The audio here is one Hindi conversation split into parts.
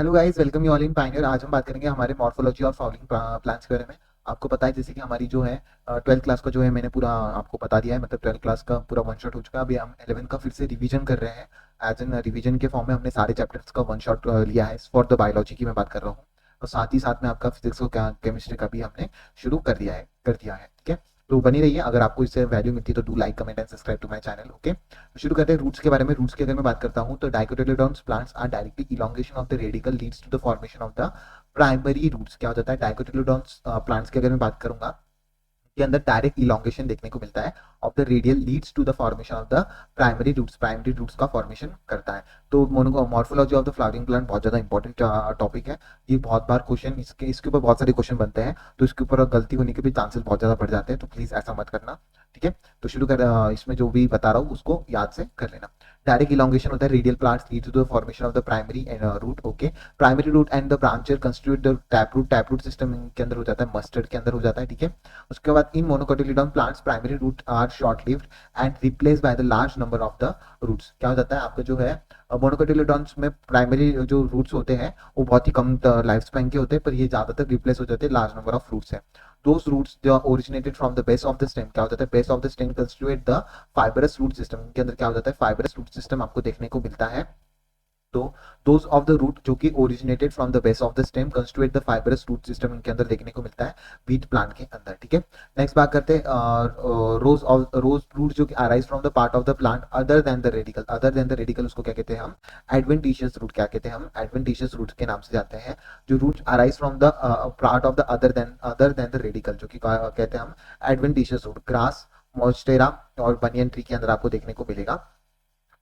Hello guys, welcome you all in Pioneer. आज हम बात करेंगे हमारे मॉर्फोलॉजी और फ्लावरिंग प्लांट्स के बारे में। आपको पता है जैसे कि हमारी जो है 12th क्लास का जो है मैंने पूरा आपको बता दिया है, मतलब 12th क्लास का पूरा वन शॉट हो चुका है। अभी हम 11th का फिर से रिवीजन कर रहे हैं। एज एन रिवीजन के फॉर्म में हमने सारे चैप्टर्स का वन शॉट लिया है। फॉर द बायोलॉजी की मैं बात कर रहा हूँ, और साथ ही साथ में आपका फिजिक्स और केमिस्ट्री का भी हमने शुरू कर दिया है। ठीक है, तो बनी रहिए। अगर आपको इससे वैल्यू मिलती है तो do like, comment and subscribe to my channel. Okay, शुरू करते हैं रूट्स के बारे में। रूट्स की अगर मैं बात करता हूँ तो dicotyledons plants are directly elongation of the radicle leads to the formation of the primary roots. क्या हो जाता है डाइकोटिलेडोन्स प्लांट्स की अगर मैं बात करूंगा के अंदर डायरेक्ट इलोंगेशन देखने को मिलता है of the radial leads to the formation of the primary roots का फॉर्मेशन करता है। तो morphology of the flowering plant बहुत ज्यादा इंपॉर्टेंट टॉपिक है। ये बहुत बार क्वेश्चन इसके ऊपर बहुत सारे क्वेश्चन बनते हैं, तो इसके ऊपर गलती होने के भी चांसेस बहुत ज्यादा बढ़ जाते हैं, तो प्लीज ऐसा मत करना। ठीक है, तो शुरू कर इसमें जो भी बता रहा हूँ उसको याद से कर लेना। डायरेक्ट इलोंगेशन होता है radial plants lead to the formation of the primary root. Okay, primary root and the branches constitute the tap root system के अंदर हो जाता है, मस्टर्ड के अंदर हो जाता है। ठीक है, उसके बाद in monocotyledon plants primary root are short lived and replace by the large number of the roots. क्या हो जाता है आपका जो है मोनोकोटिलिडॉन्स में प्राइमरी जो रूट्स होते हैं वो बहुत ही कम लाइफ स्पैन के होते हैं, पर ये ज्यादातर रिप्लेस हो जाते हैं लार्ज नंबर ऑफ रूट्स है। दोज रूट्स जो originated from the base of the stem, क्या हो जाता है base of the stem constitute the fibrous root system के अंदर क्या हो जाता है फाइबरस रूट सिस्टम आपको देखने को मिलता है। तो दोज ऑफ द रूट जो कि originated from the base of the stem constitute the fibrous root system इनके अंदर देखने को मिलता है व्हीट प्लांट के अंदर। ठीक है, नेक्स्ट बात करते हैं रोज रूट जो कि arise from the part of the plant other than the radical उसको क्या कहते हैं हम एडवेंटिशियस रूट। क्या कहते हैं हम एडवेंटिशियस रूट के नाम से जाते हैं। जो root arise from the part of the other than the radical जो कि कहते हैं हम एडवेंटिशियस रूट। ग्रास, मॉन्स्टेरा और बनियन ट्री के अंदर आपको देखने को मिलेगा,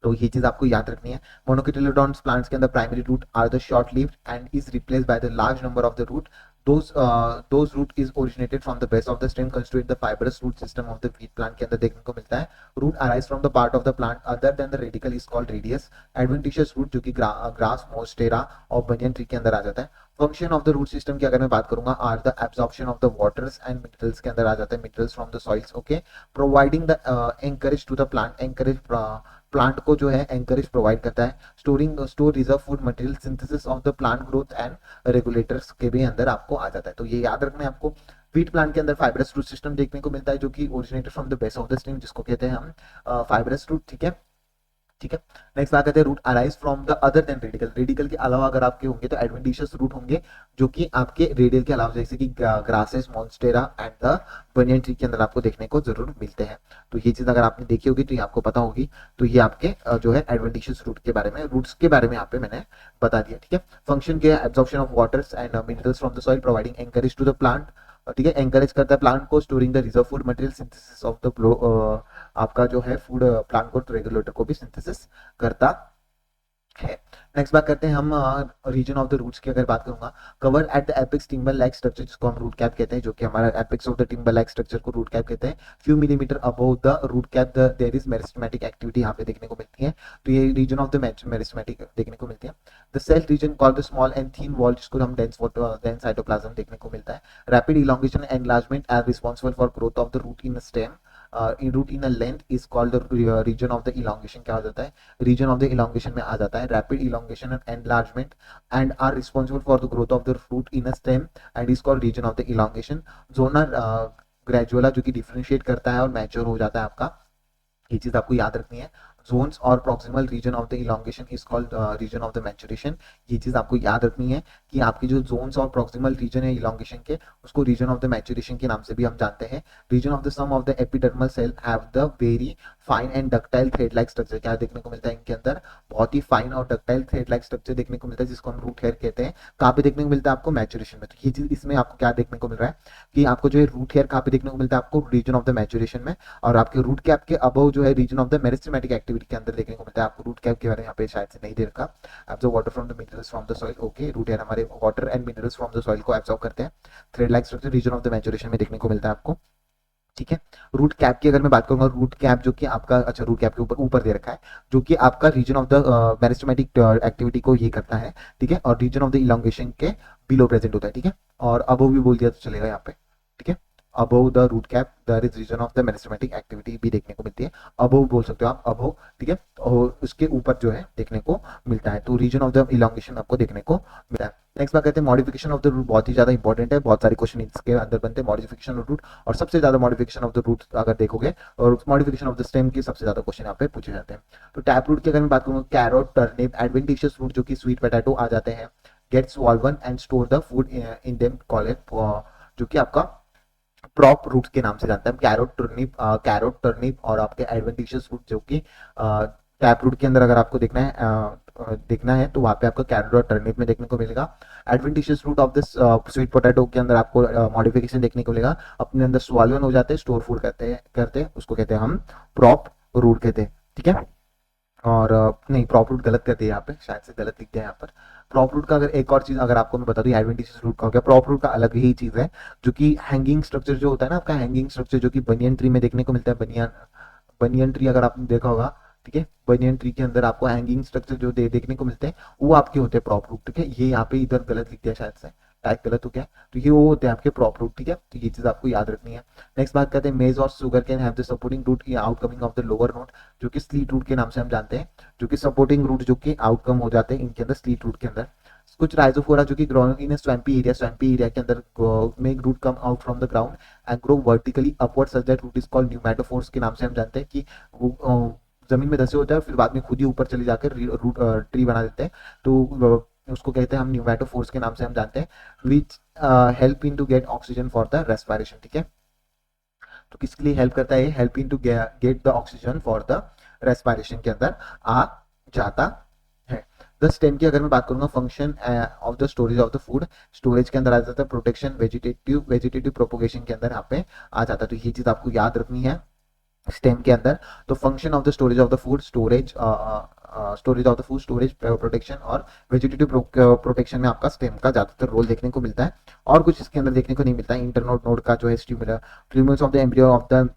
तो ये चीज आपको याद रखनी है। मोनोकोटिलेडोन्स प्लांट्स के अंदर primary root are the short lived and is replaced by the large number of the root. those root is originated from the base of the stem constitute the fibrous root system of the wheat plant के अंदर देखने को मिलता है। root arise from the part of the plant other than the radical is called radius। adventitious root जो कि grass, monstera और banyan tree के अंदर आ जाता है। Function of the root system की अगर मैं बात करूंगा are the absorption of the waters and minerals के अंदर आ जाता है, minerals from the soils. Okay, providing the anchorage to the plant, anchorage plant को जो है एंकरेज प्रोवाइड करता है। Store reserve food material, synthesis of the plant growth and regulators के भी अंदर आपको आ जाता है। तो ये याद रखना है आपको। व्हीट प्लांट के अंदर फाइबरस रूट सिस्टम देखने को मिलता है जो कि originated from the base of the stem जिसको कहते हैं हम फाइबरस रूट। ठीक है, ठीक है, नेक्स्ट बात करते हैं root arise from the other than radical. Radical के अलावा अगर आपके होंगे तो एडवेंटिशियस रूट होंगे जो कि आपके रेडियल के अलावा जैसे कि grasses, monstera and the banyan tree के अंदर आपको देखने को जरूर मिलते हैं। तो ये चीज अगर आपने देखी होगी तो ये आपको पता होगी। तो ये आपके जो है एडवेंटिशियस रूट के बारे में, रूट्स के बारे में यहाँ पे मैंने बता दिया। ठीक है, फंक्शन के absorption of waters and minerals from the soil, providing anchorage to the plant. ठीक है, एंकरेज करता है प्लांट को, storing the reserve food material, synthesis of the आपका जो है फूड प्लांट को रेगुलेटर को भी सिंथेसिस करता है। नेक्स्ट बात करते हैं हम रीजन ऑफ द रूट्स की अगर बात करूंगा। Cover at the apex timber like structure जिसको हम रूट कैप कहते हैं, जो कि हमारा apex of the timber like structure को रूट कैप कहते हैं। Few millimetre above the root cap there is meristematic activity यहाँ पे देखने को मिलती है। तो ये रीजन ऑफ द मेरिस्टेमेटिक देखने को मिलती है। The cell region called the small and thin wall जिसको हम डेंस साइटोप्लाज्म देखने को मिलता है। Rapid elongation and enlargement are responsible for growth of the root in stem. Root in a length is called region of the elongation. क्या हो जाता है रीजन ऑफ द इलोंगेशन में आ जाता है। Rapid elongation and enlargement and are responsible for the growth of the fruit in a stem and is called region of the elongation. जोनर ग्रेजुअला जो कि डिफरेंशिएट करता है और मैच्योर हो जाता है आपका, ये चीज आपको याद रखनी है। जोन्स और proximal region of the elongation is called region of the maturation. ये चीज आपको याद रखनी है कि आपकी जो जोन्स और प्रॉक्सिमल रीजन है इलोंगेशन के, उसको रीजन ऑफ द मैच्योरेशन के नाम से भी हम जानते हैं। Region of the some of the epidermal cell have the very fine and ductile thread like structure. क्या देखने को मिलता है इनके अंदर बहुत ही फाइन और डक्टाइल थ्रेड लाइक स्ट्रक्चर देखने को मिलता है जिसको हम रूट हेयर कहते हैं। कहाँ पे देखने को मिलता है आपको मैच्योरेशन में। तो ये चीज इसमें आपको क्या देखने को मिल रहा है कि आपको जो है रूट हेयर कहाँ पे देखने को मिलता है आपको रीजन ऑफ द मैच्योरेशन में, और आपके रूट कैप के अबव जो है region of the meristematic activity के अंदर देखने को मिलता है। आपको रूट कैप के बारे में यहाँ पे शायद से नहीं दे रखा। Absorb water from the minerals from the soil. Okay, root hair हमारे water and minerals from the soil को एब्जॉर्ब करते हैं। Thread like structure region of the maturation में देखने को मिलता है आपको। ठीक है, रूट कैप की अगर मैं बात करूंगा, रूट कैप जो कि आपका अच्छा रूट कैप के ऊपर ऊपर दे रखा है जो कि आपका region of the meristematic activity को ये करता है। ठीक है, और रीजन ऑफ द इलोंगेशन के बिलो प्रेजेंट होता है। ठीक है, और अब भी बोल दिया तो चलेगा यहाँ पे। ठीक है, above the root cap there is region of the meristematic activity भी देखने को मिलती है। अबव बोल सकते हो आप, अबव, ठीक है, और उसके ऊपर जो है देखने को मिलता है, तो रीजन ऑफ द इलोंगेशन आपको देखने को मिलता है। नेक्स्ट बात कहते हैं मॉडिफिकेशन ऑफ द रूट, बहुत ही ज्यादा इंपॉर्टेंट है, बहुत सारे क्वेश्चन इसके अंदर बनते हैं, मॉडिफिकेशन ऑफ रूट, और सबसे ज्यादा मॉडिफिकेशन ऑफ द रूट अगर देखोगे, और मॉडिफिकेशन ऑफ द स्टेम की सबसे ज्यादा क्वेश्चन यहाँ पे पूछे जाते हैं। तो टैप रूट की अगर मैं बात करूँ, कैरोट, टर्निप, एडवेंटिशियस रूट जो कि स्वीट पोटैटो आ जाते हैं, get swollen and store the food in them, call it, जो कि आपका प्रॉप रूट्स के नाम से जानते हैं, कैरोट टर्निप और आपके एडवेंटिशियस रूट जो कि टैप रूट के अंदर अगर आपको देखना है तो वहाँ पे आपको कैरोट और टर्निप में देखने को मिलेगा। Adventitious root of this sweet potato के अंदर आपको मॉडिफिकेशन देखने को मिलेगा, अपने अंदर स्वाल्वन हो जाते हैं, स्टोर फूड करते हैं, उसको कहते हैं हम प्रॉप रूट कहते हैं, ठीक है। और नहीं, प्रॉप रूट गलत करते हैं यहाँ पे, शायद से गलत लिख दिया है यहाँ पर। प्रॉप रूट का अगर एक और चीज अगर आपको मैं बता दूं, एडवेंटिशियस रूट का हो गया, प्रॉप रूट का अलग ही चीज है, जो कि हैंगिंग स्ट्रक्चर जो होता है ना आपका, हैंगिंग स्ट्रक्चर जो कि बनियन ट्री में देखने को मिलता है, बनियन ट्री अगर आपने देखा होगा, ठीक है, बनियन ट्री के अंदर आपको हैंगिंग स्ट्रक्चर जो देखने को मिलते हैं वो आपके होते हैं प्रॉप रूट, ठीक है। ये यहाँ पे इधर गलत लिख दिया, शायद से टाइप गलत हो गया, तो ये वो होते हैं आपके प्रॉप रूट, ठीक है, तो ये चीज आपको याद रखनी है। नेक्स्ट बात करते हैं मेज और sugar cane have the supporting root outcoming of the lower node, जो कि स्लीट रूट के नाम से हम जानते हैं, जो कि सपोर्टिंग रूट जो कि आउटकम हो जाते हैं इनके अंदर, स्लीट रूट के अंदर। कुछ राइजोफोरा जो कि ग्रोइंग इन स्वैम्पी एरिया के अंदर make root come out from the ground and grow vertically upward such that root is called pneumatophores के नाम से हम जानते हैं कि वो जमीन में धसे होता है, फिर बाद में खुद ही ऊपर चले जाकर रूट ट्री बना देते हैं, तो उसको कहते हैं हम न्यूमेटोफोर्स के नाम से हम जानते हैं, which help in to get oxygen for the respiration, ठीक है। तो किसके लिए हेल्प करता है, help in to get the oxygen for the respiration के अंदर आ जाता है। द स्टेम की अगर मैं बात करूंगा, function of the storage of the food, storage के अंदर आ जाता है, प्रोटेक्शन, वेजिटेटिव प्रोपोगेशन के अंदर यहाँ पे आ जाता है, तो ये चीज आपको याद रखनी है स्टेम के अंदर। तो function of the storage of the food, storage of the food, storage, protection और वेजिटेटिव प्रोटेक्शन में आपका स्टेम का ज्यादातर रोल देखने को मिलता है, और कुछ इसके अंदर देखने को नहीं मिलता है। इंटरनोड नोड का जो है plumules of the embryo of the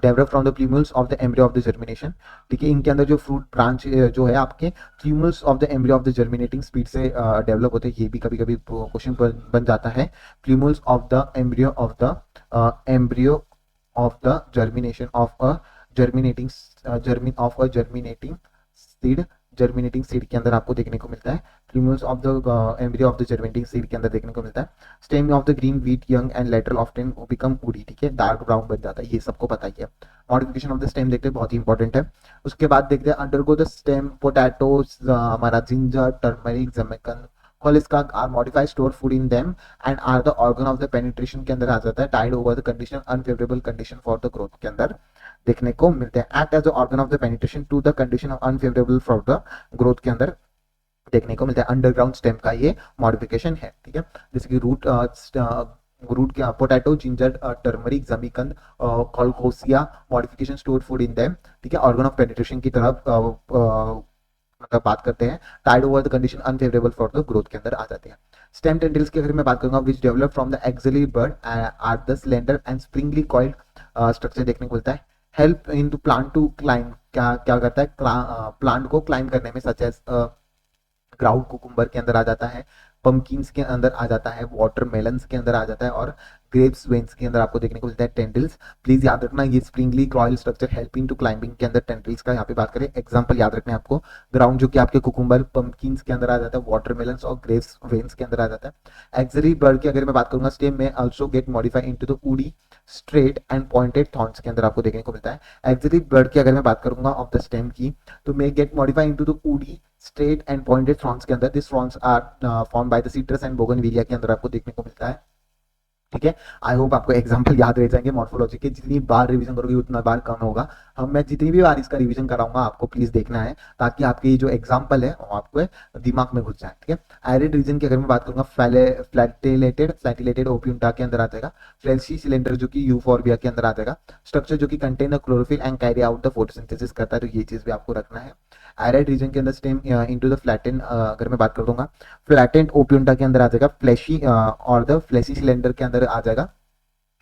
develop from the plumules of the embryo of the germination, ठीक है, इनके अंदर जो फ्रूट ब्रांच जो है आपके plumules of the embryo of the germinating speed से डेवलप होते हैं, ये भी कभी कभी क्वेश्चन बन जाता है। Plumules of the embryo of the germination of a germinating seed के अंदर आपको देखने को मिलता है, plumules of the embryo of the germinating seed के अंदर देखने को मिलता है। Stem of the green wheat young and lateral often become woody, ठीक है, डार्क ब्राउन बन जाता है, ये सबको पता ही है। मॉडिफिकेशन ऑफ द स्टेम देखते हैं, बहुत ही इंपॉर्टेंट है। उसके बाद देखते हैं अंडरगो द स्टेम पोटैटोज, हमारा जिंजर, टर्मरिक, जमैकन, कोलिस्का are modified store food in them and are the organ of the penetration के अंदर आ जाता है, tide over the condition unfavourable condition for the growth के अंदर देखने को मिलते हैं, act as the organ of the penetration to the condition of unfavourable for the growth के अंदर देखने को मिलता है। अंडरग्राउंड स्टेम का ये मॉडिफिकेशन है, ठीक है, जैसे कि रूट के पोटैटो, जिंजर, टर्मरिक, जमीकंद, colocasia, modification store food in them, ठीक है, ऑर्गन ऑफ पेनिट्रेशन की तरफ मतलब बात करते हैं, tide over the condition unfavourable for the growth के अंदर आ जाते हैं। स्टेम टेंड्रिल्स की अगर मैं बात करूंगा, which develop from the axillary bud are the slender and springly coiled structure देखने को मिलता है, help in to plant to climb, क्या क्या करता है, प्लांट को क्लाइंब करने में, सच एज ग्राउंड कुकुम्बर के अंदर आ जाता है, पम्पकिन्स के अंदर आ जाता है, वाटरमेलन्स के अंदर आ जाता है, और ग्रेप्स वेन्स के अंदर आपको देखने को मिलता है टेंड्रिल्स। प्लीज याद रखना, ये springly coil structure helping to climbing के अंदर टेंड्रिल्स का यहाँ पे बात करें, एग्जांपल याद रखना है आपको, ग्राउंड जो कि आपके कुकुम्बर, पम्पकिन्स के अंदर आ जाता है, वाटरमेलन्स और ग्रेप्स वेन्स के अंदर आ जाता है। एक्सिलरी बर्ड की अगर मैं बात करूंगा, स्टेम में also get modified into the woody straight and pointed thorns के अंदर आपको देखने को मिलता है। एक्सिलरी बर्ड की अगर मैं बात करूंगा ऑफ द स्टेम की, तो may get modified into the woody straight and pointed thorns के अंदर, this thorns are formed by the citrus and bougainvillea के अंदर आपको देखने को मिलता है, ठीक है। आई होप आपको एग्जांपल याद रह जाएंगे मॉर्फोलॉजी के, जितनी बार रिवीजन करोगे उतना बार कम होगा। हम मैं जितनी भी बार इसका रिवीजन कराऊंगा आपको प्लीज देखना है, ताकि आपके जो एग्जांपल है वो आपको दिमाग में घुस जाए, ठीक है। एरिड रीजन की अगर मैं बात करूंगा, फ्लैटिलेटेड ओपियंटा के अंदर आ जाएगा, फ्लेशी सिलेंडर जो कि यूफोर्बिया के अंदर आ जाएगा, स्ट्रक्चर जो कि contain chlorophyll and carry out the photosynthesis करता है, तो ये चीज भी आपको रखना है। एरिड रीजन के अंदर स्टेम इनटू द फ्लैटेन, अगर मैं बात कर दूंगा, फ्लैटेंड ओपियंटा के अंदर आ जाएगा, फ्लैशी और द फ्लैशी सिलेंडर के अंदर आ जाएगा,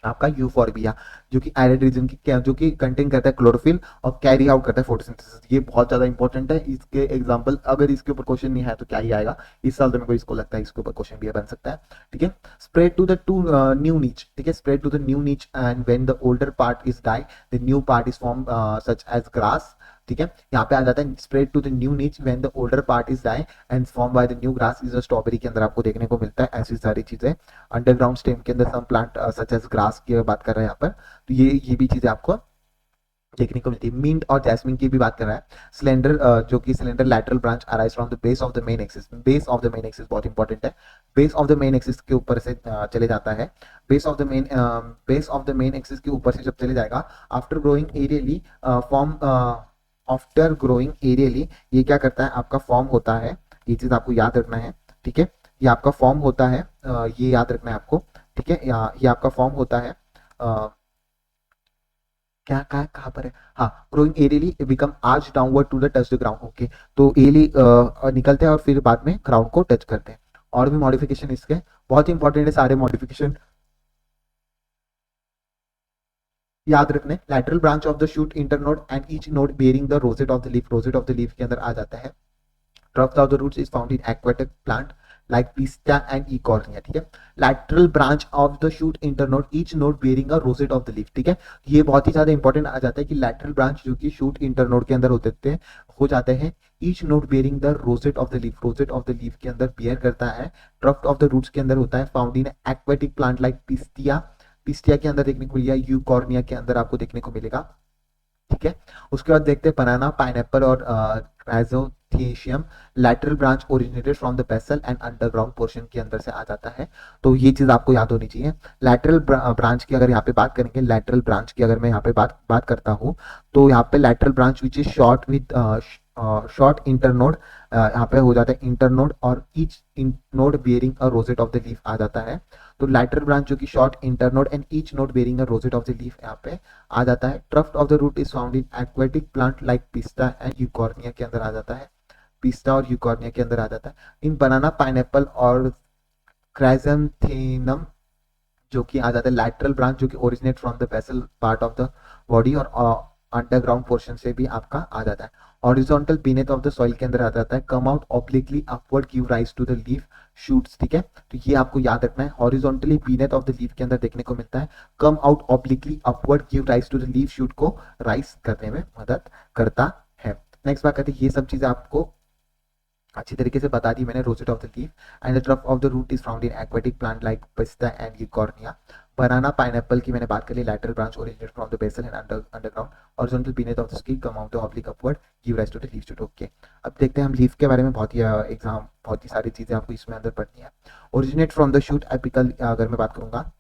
आपका यूफॉर्बिया, जो कि एरिड रीजन की जो कि कंटेन करता है क्लोरोफिल और कैरी आउट करता है फोटोसिंथेसिस। ये बहुत ज्यादा इंपॉर्टेंट है। इसके एग्जांपल अगर इसके ऊपर क्वेश्चन नहीं है तो क्या ही आएगा, इस साल तो मेरे को इसको लगता है इसके ऊपर क्वेश्चन भी बन सकता है। ठीक है, spread to the to new niche. ठीक है, spread to the new niche and when the older part is die the new part is form such as grass. ठीक है, यहाँ पे आ जाता है spread to the new niche when the older part is die and form by the new grass. Is strawberry के अंदर आपको देखने को मिलता है ऐसी सारी चीजें। अंडरग्राउंड स्टेम के अंदर some plant such as grass की बात कर रहे हैं यहाँ पर, तो ये भी चीजें आपको देखने को मिलती है। मिंट और जैस्मिन की भी बात कर रहा है। सिलेंडर जो कि cylinder lateral branch arise from the base of the main axis. Base of the main axis बहुत इंपॉर्टेंट है, base of the main axis के ऊपर से चले जाता है। Base of the main axis के ऊपर से जब चले जाएगा, after growing aerially form after growing aerially, ये क्या करता है आपका फॉर्म होता है। ये चीज आपको याद रखना है। ठीक है, ये आपका फॉर्म होता है, ये याद रखना है आपको। ठीक है, ये आपका फॉर्म होता है, क्या कहाँ पर है, हाँ, growing aerially become arch downward to the touch the ground. Okay, तो एरियली निकलते हैं और फिर बाद में ग्राउंड को टच करते हैं। और भी मॉडिफिकेशन इसके बहुत इंपॉर्टेंट है, सारे मॉडिफिकेशन याद रखने। Lateral branch of the shoot internode and each node bearing the rosette of the leaf. Rosette of the leaf के अंदर आ जाता है। Tuft of the roots is found in aquatic plant like Pistia and Ecornia। ठीक है, lateral branch of the shoot internode, each node bearing a rosette of the leaf। ठीक है, ये बहुत ही ज्यादा इंपॉर्टेंट आ जाता है कि lateral branch जो कि shoot internode के अंदर हो जाते हैं, each node bearing the rosette of the leaf। rosette of the leaf के अंदर bear करता है। ट्रफ्ट ऑफ द रूट्स के अंदर होता है found in aquatic plant like Pistia। Pistia के अंदर देखने को मिलेगा, यूकॉर्निया के अंदर आपको देखने को मिलेगा। ठीक है, उसके बाद देखते हैं बनाना, पाइनएप्पल और राइजोथियम। Lateral branch originated from the basal and underground portion के अंदर से आ जाता है। तो ये चीज आपको याद होनी चाहिए। लैटरल ब्रांच की अगर यहाँ पे बात करेंगे, लैटरल ब्रांच की अगर मैं यहाँ पे बात करता हूँ, तो यहाँ पे lateral branch which is short with short internode, यहाँ पे हो जाता है इंटरनोड और each node bearing a rosette of the leaf आ जाता है। तो लैटरल ब्रांच जो कि short internode and each node bearing a rosette of the leaf यहाँ पे आ जाता है। Tuft of the root is found in aquatic plant like Pistia and Eichhornia के अंदर आ जाता है। पिस्ता और यूकॉर्निया के अंदर आ जाता है। इन बनाना, पाइनएप्पल और क्राइजेंथेनम जो कि आ जाता है लैटरल ब्रांच जो कि originate from the basal part of the body और अंडरग्राउंड पोर्शन से भी आपका आ जाता है। Horizontal beneath of the soil के अंदर आ जाता है। Come out obliquely upward give rise to the leaf shoots. ठीक है, तो ये आपको याद रखना है। Horizontally beneath of the leaf के अंदर देखने को मिलता है। Come out obliquely upward give rise to the leaf shoot को राइज करने में मदद करता है। नेक्स्ट बात करते हैं, ये सब चीजें आपको अच्छी तरीके से बता दी मैंने। Rosette of the leaf and the ट्रफ of the root is found in aquatic plant like Pistia and Eichhornia. Banana, pineapple की मैंने बात कर ली। Lateral branch originate from the basal and underground horizontal beneath of the skin, come out oblique upward give rise to the leaf shoot. Okay, अब देखते हैं हम लीफ के बारे में। बहुत ही सारी चीजें आपको इसमें अंदर पढ़नी है। Originate from the shoot apical अगर मैं बात करूंगा,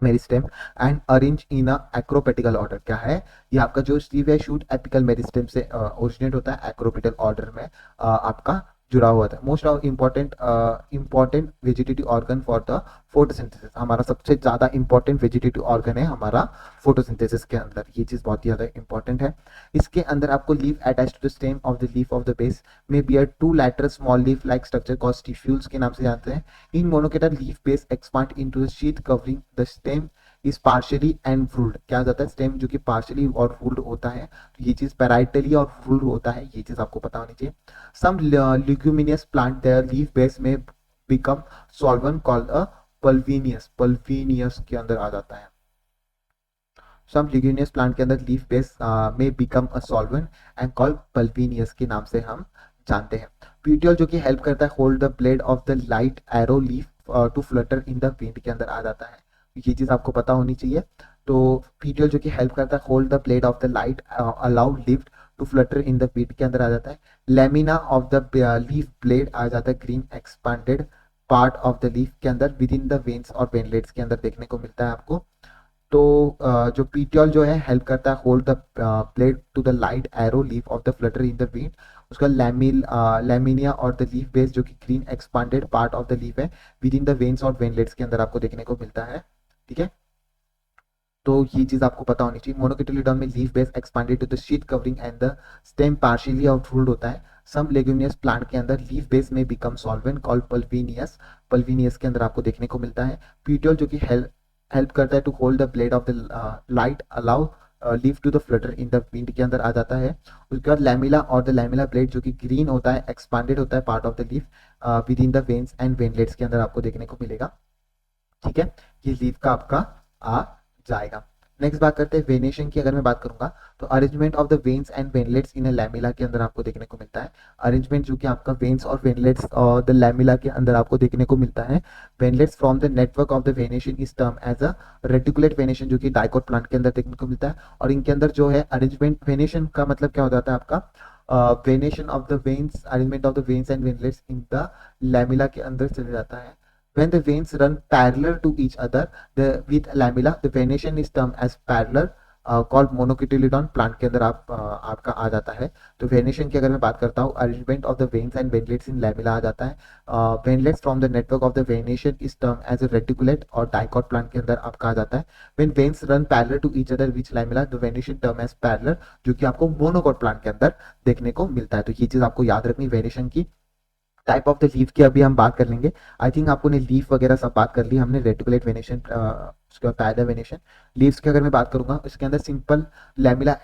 meristem and arrange in a acropetal order. क्या है ये आपका जो स्लीव है, शूट एपिकल मेरिस्टेम से ओरिजिनेट होता है, एक्रोपेटिकल ऑर्डर में आपका जुड़ा हुआ था। Most of important vegetative organ for the photosynthesis. हमारा सबसे ज्यादा इंपॉर्टेंट वेजिटेटिव ऑर्गन है हमारा फोटोसिंथेसिस के अंदर। ये चीज बहुत ही ज्यादा इंपॉर्टेंट है। इसके अंदर आपको leaf attach to the stem of the leaf of the base में bear two lateral small leaf like structure called stipules के नाम से जानते हैं। In monocot leaf base expand into the sheath covering the stem is partially and फ्रूल्ड। क्या जाता है, स्टेम जो कि पार्शियली और फ्रूल्ड होता है, तो ये चीज पैराइटली और फ्रूल्ड होता है। ये चीज आपको पता होनी चाहिए। सम leguminous plant their leaf base में become solvent called a pulvinous। pulvinous के अंदर आ जाता है। सम leguminous plant के अंदर लीफ बेस में become a solvent and called pulvinous के नाम से हम जानते हैं। प्यूटियल जो कि हेल्प करता है hold the blade of the light arrow leaf to flutter in the wind के अंदर आ जाता है। ये चीज आपको पता होनी चाहिए। तो प्यूटियल जो कि हेल्प करता है hold the blade of the light allow lift to flutter in the wind के अंदर आ जाता है। Lamina of the leaf blade आ जाता है green expanded part of the leaf के अंदर विद इन द वेन्स और वेनलेट्स के अंदर देखने को मिलता है आपको। तो जो पीटियोल जो है हेल्प करता है hold the blade to the light arrow leaf of the flutter in the wind. उसका लैमिनिया और द लीफ बेस जो कि green expanded part of the leaf है विद इन द वेन्स और वेनलेट्स के अंदर आपको देखने को मिलता है। ठीक है, तो ये चीज आपको पता होनी चाहिए। मोनोकोटिलीडॉन में leaf base expanded to the sheet covering and the stem partially आउटफूल्ड होता है। सम लेग्यूमिनस प्लांट के अंदर लीफ बेस में become solvent called pulvinus. Pulvinus के अंदर आपको देखने को मिलता है। प्यूटियोल जो कि हेल्प करता है to hold the blade of the light, allow leaf to the flutter in the wind के अंदर आ जाता है। उसके बाद लैमिला और द लैमिला ब्लेड जो कि ग्रीन होता है, एक्सपांडेड होता है part of the leaf with in the veins and veinlets के अंदर आपको देखने को मिलेगा। ठीक है, ये लीफ का आपका आ जाएगा। नेक्स्ट बात करते हैं वेनेशन की। अगर मैं बात करूंगा तो arrangement of the veins and veinlets in lamella के अंदर आपको देखने को मिलता है। अरेंजमेंट जो कि आपका वेन्स और वेनलेट्स और द लैमिला के अंदर आपको देखने को मिलता है। Veinlets from the network of the venation is term as a reticulate venation, जो कि डाइकोट प्लांट के अंदर देखने को मिलता है। और इनके अंदर जो है अरेंजमेंट, वेनेशन का मतलब क्या हो जाता है आपका, venation of the veins, arrangement of the veins and veinlets in the lamella के अंदर चले जाता है। When the veins run parallel to each other, with lamella, the venation is termed as parallel, called monocotyledon plant के अंदर आपका आ जाता है। तो वेनेशन की अगर मैं बात करता हूँ, arrangement of the veins and veinlets in lamina आ जाता है। Veinlets from the network of the venation is term as a reticulate और डाइकॉट प्लांट के अंदर आपका आ जाता है। When veins run parallel to each other which lamina, the venation term as parallel, जो कि आपको मोनोकॉट प्लांट के अंदर देखने को मिलता है। तो ये चीज आपको याद रखनी वेनेशन की। टाइप ऑफ द लीफ की अभी हम बात कर लेंगे। आई थिंक आपको ने लीफ वगैरह सब बात कर ली हमने, रेटिकुलेट वेनेशन, उसके बाद पैरेलल वेनेशन। लीव्स की अगर मैं बात करूंगा, इसके अंदर सिंपल लैमिला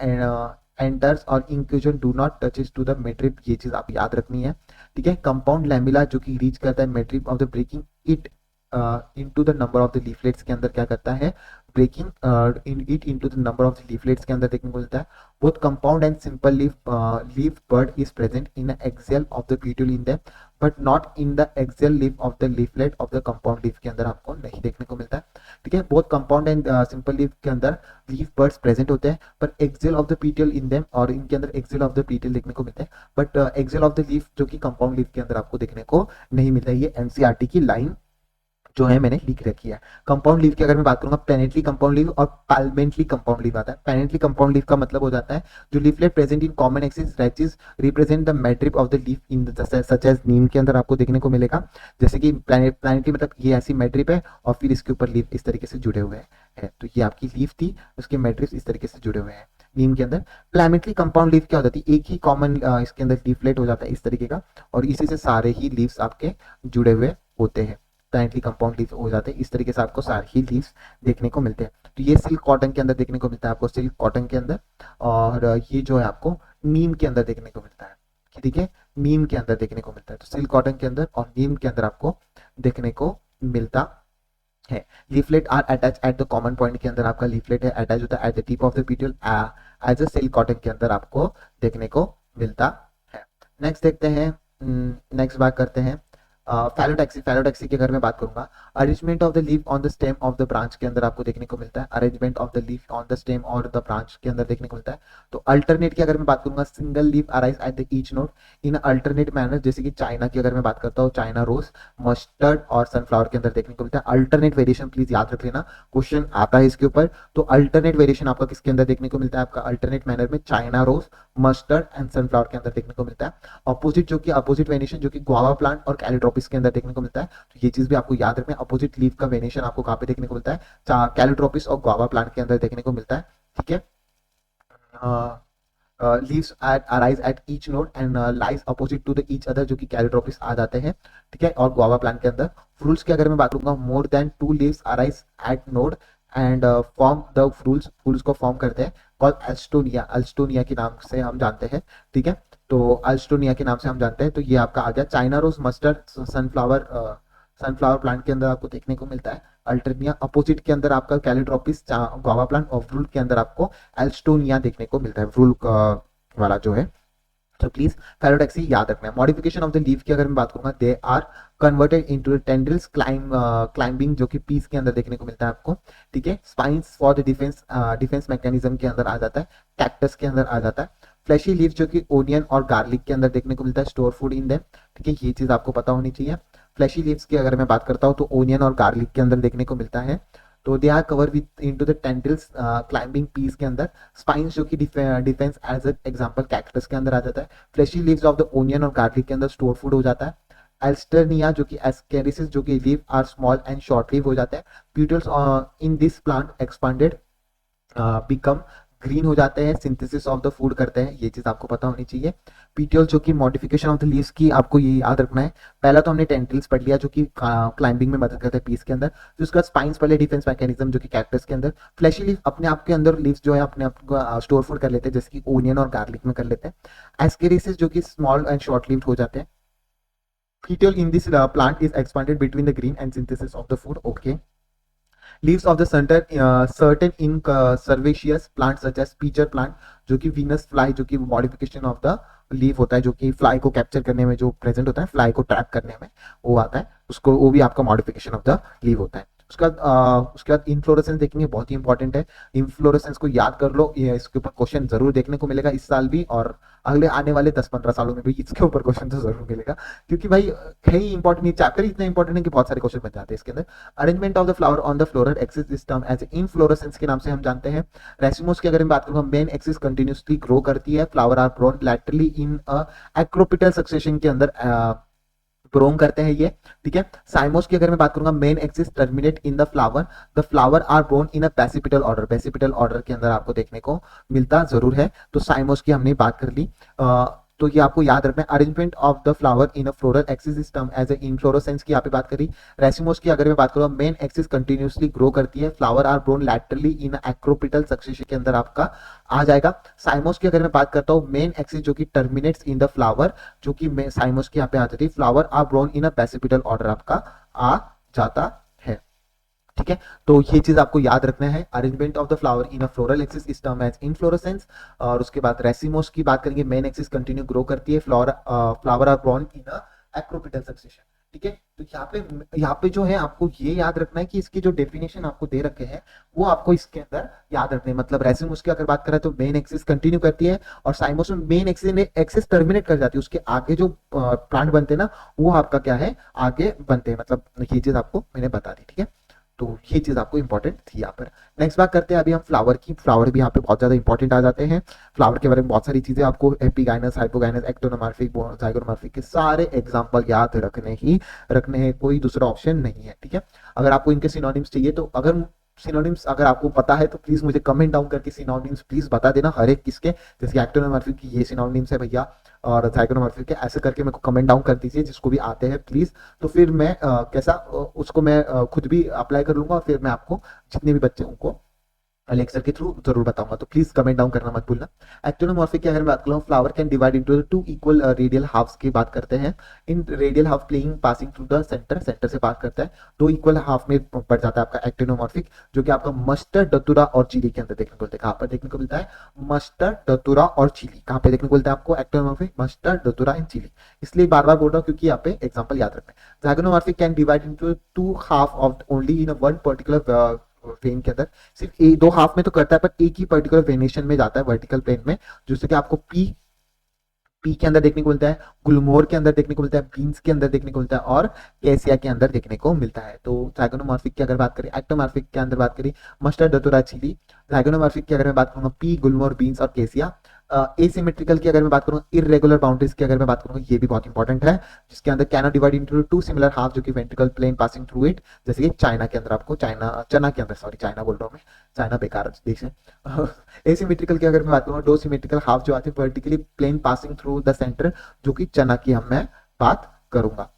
एंटर्स और inclusion do not touches to the midrib, ये चीज आप याद रखनी है। ठीक है, कंपाउंड लैमिला जो कि रीच करता है midrib of the breaking it into the number of the leaflets के अंदर क्या करता है, breaking in it into the number of the leaflets के अंदर देखने को मिलता है। Both compound and simple leaf bud is present in axil of the petiole in them, but not in the axil leaf of the leaflet of the compound leaf के अंदर आपको नहीं देखने को मिलता है। ठीक है, both compound and simple leaf के अंदर लीफ बर्ड्स प्रेजेंट होते हैं, पर axil of the petiole in them, और इनके अंदर एक्सेल ऑफ द पीटल देखने को मिलते हैं, but axil of the leaf जो कि कंपाउंड लीफ के अंदर आपको देखने को नहीं मिलता है। ये एनसीईआरटी की लाइन जो है मैंने लिख रखी है। कंपाउंड लीफ की अगर मैं बात करूंगा, पेनेंटली कंपाउंड लीफ और पाल्मेंटली कंपाउंड लीफ आता है। पेनेंटली कंपाउंड लीफ का मतलब हो जाता है जो leaflet present in common axis rachis represent the मैट्रिप of the leaf in such as neem के अंदर आपको देखने को मिलेगा। जैसे कि प्लानेटली मतलब ये ऐसी मैट्रिप है और फिर इसके ऊपर लीफ इस तरीके से जुड़े हुए हैं। तो ये आपकी लीफ थी, उसके मैट्रिप्स इस तरीके से जुड़े हुए हैं नीम के अंदर। प्लामेंटली कंपाउंड लीफ क्या हो जाती है, एक ही कॉमन इसके अंदर लीफलेट हो जाता है इस तरीके का, और इसी से सारे ही लीव्स आपके जुड़े हुए होते हैं। प्लानेटली कंपाउंड लीफ हो जाते हैं इस तरीके से, आपको सारे ही लीव्स देखने को मिलते हैं। तो ये सिल्क कॉटन के अंदर देखने को मिलता है आपको, सिल्क कॉटन के अंदर, और ये जो है आपको नीम के अंदर देखने को मिलता है। ठीक है, नीम के अंदर देखने को मिलता है। तो सिल्क कॉटन के अंदर और नीम के अंदर आपको देखने को मिलता है। Leaflet are attach at the common point के अंदर आपका लीफलेट है अटैच होता है at the tip of the petiole as a silk cotton के अंदर आपको देखने को मिलता है। नेक्स्ट देखते हैं, नेक्स्ट बात करते हैं फैलोटैक्सी। फैलोटैक्सी की अगर मैं बात करूंगा, arrangement of the leaf on the stem of the branch के अंदर आपको देखने को मिलता है। Arrangement of the leaf on the stem और द ब्रांच के अंदर देखने को मिलता है। तो अल्टरनेट की अगर मैं बात करूंगा, single leaf arise at the each node in alternate manner, जैसे कि चाइना की अगर मैं बात करता हूँ, चाइना रोज, मस्टर्ड और सनफ्लावर के अंदर देखने को मिलता है। अल्टरनेट वेरिएशन प्लीज याद रख लेना, क्वेश्चन आता है इसके ऊपर। तो अल्टरनेट वेरिएशन आपका किसके अंदर देखने को मिलता है, आपका अल्टरनेट मैनर में China rose, mustard and sunflower के अंदर देखने को मिलता है। अपोजिट जो कि अपोजिट वेरिएशन जो कि गुआवा प्लांट और कैलिट्रोपिस के अंदर देखने को मिलता है। तो ये चीज भी आपको याद रखना है, अपोजिट लीफ का वेरिएशन आपको कहां पे देखने को मिलता है, कैलिट्रोपिस और गुआवा प्लांट के अंदर देखने को मिलता है। ठीक है, leaves arise at each node and lies opposite to the each other, जो कि कैलिट्रोपिस आ जाते हैं। ठीक है, और गुआवा प्लांट के अंदर फ्रूट्स की अगर मैं बात करूंगा, more than 2 leaves arise eight node and form the fruits, fruits को फॉर्म करते हैं, कॉल्ड अल्स्टोनिया, अल्स्टोनिया के नाम से हम जानते हैं। ठीक है, तो अल्स्टोनिया के नाम से हम जानते हैं। तो ये आपका आ गया China rose, mustard, sunflower, sunflower plant के अंदर आपको देखने को मिलता है अल्टरनिया। अपोजिट के अंदर आपका कैलिट्रोपिस, गुआवा प्लांट, और फ्रूट के अंदर आपको एल्स्टोनिया देखने को मिलता है, फ्रूट वाला जो है। तो प्लीज फैलोटैक्सी याद रखना है। मॉडिफिकेशन ऑफ द लीफ की अगर मैं बात करूंगा, they are converted into tendrils, climbing, जो कि पीस के अंदर देखने को मिलता है आपको। ठीक है, spines for the defence mechanism के अंदर आ जाता है, कैक्टस के अंदर आ जाता है। फ्लैशी लीफ जो कि ओनियन और गार्लिक के अंदर देखने को मिलता है, स्टोर फूड इन देम। ठीक है, ये चीज आपको पता होनी चाहिए। फ्लैशी लीव्स की अगर मैं बात करता हूँ तो ओनियन और गार्लिक के अंदर देखने को मिलता है। तो they are cover with into the tendrils, climbing peas के अंदर। स्पाइंस जो कि डिफेंस एज एग्जांपल कैक्टस के अंदर आ जाता है। Flashy leaves of the onion और गार्लिक के अंदर स्टोर फूड हो जाता है। एल्स्टर्निया जो कि एस्केरिसिस, जो कि leave are small and short leave हो जाते हैं। Petioles in this plant expanded become green हो जाते हैं, सिंथेसिस ऑफ द फूड करते हैं, ये चीज आपको पता होनी चाहिए। पीटियोल जो कि मॉडिफिकेशन ऑफ द लीव्स की, आपको ये याद रखना है। पहला तो हमने टेंटिल्स पढ़ लिया जो कि क्लाइंबिंग में मदद करते हैं पीस के अंदर, फिर उसके बाद स्पाइन्स पढ़ लिया, डिफेंस मैकेनिज्म जो कि कैक्टस के अंदर। फ्लैशी लीफ अपने आप के अंदर लीव्स जो है अपने आप को स्टोर फूड कर लेते हैं, जैसे कि ओनियन और गार्लिक में कर लेते हैं। एस्केरिसिस जो कि स्मॉल एंड शॉर्ट लीव्ड हो जाते हैं। Petiole in this plant is expanded between the green and synthesis of the food. Okay. Leaves of the certain in servaceous plants such as peacher plant, जो कि वीनस फ्लाई, जो कि मॉडिफिकेशन ऑफ द लीफ होता है, जो कि फ्लाई को कैप्चर करने में जो प्रेजेंट होता है, फ्लाई को ट्रैप करने में वो आता है, उसको वो भी आपका मॉडिफिकेशन ऑफ द लीफ होता है। उसके बाद इनफ्लोरेसेंस देखेंगे, बहुत ही इंपॉर्टेंट है। इनफ्लोरेसेंस को याद कर लो, ये इसके ऊपर क्वेश्चन जरूर देखने को मिलेगा इस साल भी, और अगले आने वाले 10-15 सालों में भी इसके ऊपर क्वेश्चन तो जरूर मिलेगा, क्योंकि भाई है ही इंपॉर्टेंट, चैप्टर इतना इंपॉर्टेंट है कि बहुत सारे क्वेश्चन बन जाते हैं इसके अंदर। Arrangement of the flower on the floral axis is term as inflorescence के नाम से हम जानते हैं। रेसिमोस की अगर मैं बात करूँ, मेन एक्सिस कंटिन्यूसली ग्रो करती है, flower are grown laterally in acropetal succession के अंदर ग्रोम करते हैं ये, ठीक है। साइमोस की अगर मैं बात करूंगा, main axis terminate in the flower are borne in a basipetal order, basipetal order के अंदर आपको देखने को मिलता जरूर है। तो साइमोस की हमने बात कर ली, तो ये आपको याद रखना है। Arrangement of the flower in a floral axis is term as a inflorescence की यहाँ पे बात करी। रेसिमोस की अगर मैं बात करूँ, मेन एक्सिस कंटिन्यूसली ग्रो करती है, flower are grown laterally in acropetal succession के अंदर आपका आ जाएगा। साइमोस की अगर मैं बात करता हूँ, मेन एक्सिस जो कि टर्मिनेट्स इन द फ्लावर, जो कि साइमोस की यहाँ पे आ जाती है, flower are grown in a basipetal order आपका आ जाता है, ठीक है। तो ये चीज आपको याद रखना है। Arrangement of the flower in a floral axis is term as inflorescence. और उसके बाद रेसिमोस की बात करेंगे, मेन एक्सिस कंटिन्यू ग्रो करती है, flower are grown in a acropetal succession, ठीक है। तो यहाँ पे जो है आपको ये याद रखना है कि इसकी जो डेफिनेशन आपको दे रखे हैं वो आपको इसके अंदर याद रखने हैं। मतलब रेसिमोस की अगर बात करें तो मेन एक्सिस कंटिन्यू करती है, और साइमोस में मेन एक्सिस टर्मिनेट कर जाती है, उसके आगे जो प्लांट बनते हैं ना वो आपका क्या है, आगे बनते हैं। मतलब ये चीज आपको मैंने बता दी, ठीक है। तो ये चीज आपको इंपॉर्टेंट थी यहाँ पर। नेक्स्ट बात करते हैं अभी हम फ्लावर की। फ्लावर भी यहाँ पे बहुत ज्यादा इंपॉर्टेंट आ जाते हैं। फ्लावर के बारे में बहुत सारी चीजें आपको एपिगाइनस, हाइपोगाइनस, एक्टोनोमॉर्फिक, जाइगोनोमॉर्फिक के सारे एग्जांपल याद रखने हैं, कोई दूसरा ऑप्शन नहीं है, ठीक है। अगर आपको इनके सिनोनिम्स चाहिए, तो अगर सिनोनिम्स अगर आपको पता है तो प्लीज मुझे कमेंट डाउन करके सिनोनिम्स प्लीज बता देना हर एक किसके, जैसे एक्टोनोमॉर्फिक की ये सिनोनिम्स है भैया, और जाइगोनोमॉर्फिक के, ऐसे करके मेरे को कमेंट डाउन कर दीजिए जिसको भी आते हैं प्लीज। तो फिर मैं उसको मैं खुद भी अप्लाई कर लूंगा, और फिर मैं आपको जितने भी बच्चे उनको लेक्चर के थ्रू जरूर बताऊंगा, तो प्लीज कमेंट डाउन करना मत भूलना। एक्टोनोमॉर्फिक की अगर मैं बात करूं, flower can divide into two equal radial halves की बात करते हैं। In radial half playing passing through the centre से पास करता है, दो इक्वल हाफ में बढ़ जाता है आपका एक्टोनोमॉर्फिक, जो कि आपका मस्टर्ड, दतुरा और चिली के अंदर देखने को मिलता है। कहां पर देखने को मिलता है? मस्टर्ड, दतुरा और चिली। कहां पे देखने को मिलता है आपको actinomorphic? Mustard, datura and chilli. इसलिए बार बार बोल रहा हूँ क्योंकि यहाँ पे एग्जाम्पल याद रखना है। Zygomorphic can divide into two half of only in one particular vein के अंदर, सिर्फ दो हाफ में तो करता है, पर एक ही पर्टिकुलर वेनेशन में जाता है वर्टिकल प्लेन में, जिससे कि आपको पी के अंदर देखने को मिलता है, गुलमोहर के अंदर देखने को मिलता है, बीन्स के अंदर देखने को मिलता है, और कैसिया के अंदर देखने को मिलता है। तो जाइगोनोमॉर्फिक की अगर बात करें, एक्टोमॉर्फिक के अंदर बात करें, मस्टर्ड, दतुरा, चिली। जाइगोनोमॉर्फिक की अगर मैं बात करूंगा, पी, गुलमोहर, बीन्स और कैसिया। एसिमेट्रिकल की अगर मैं बात करूँ, इरेगुलर बाउंड्रीज की अगर मैं बात करूँ, ये भी बहुत इंपॉर्टेंट है, जिसके अंदर can divide into two similar half, जो कि ventricle plane passing through it, जैसे कि चाइना के अंदर आपको चना के अंदर, सॉरी चाइना बोल रहा हूँ मैं, चाइना बेकार देश है। एसिमेट्रिकल की अगर मैं बात करूँ, दो सिमेट्रिकल हाफ जो आते हैं vertically plane passing through the centre, जो कि चना की मैं बात करूंगा,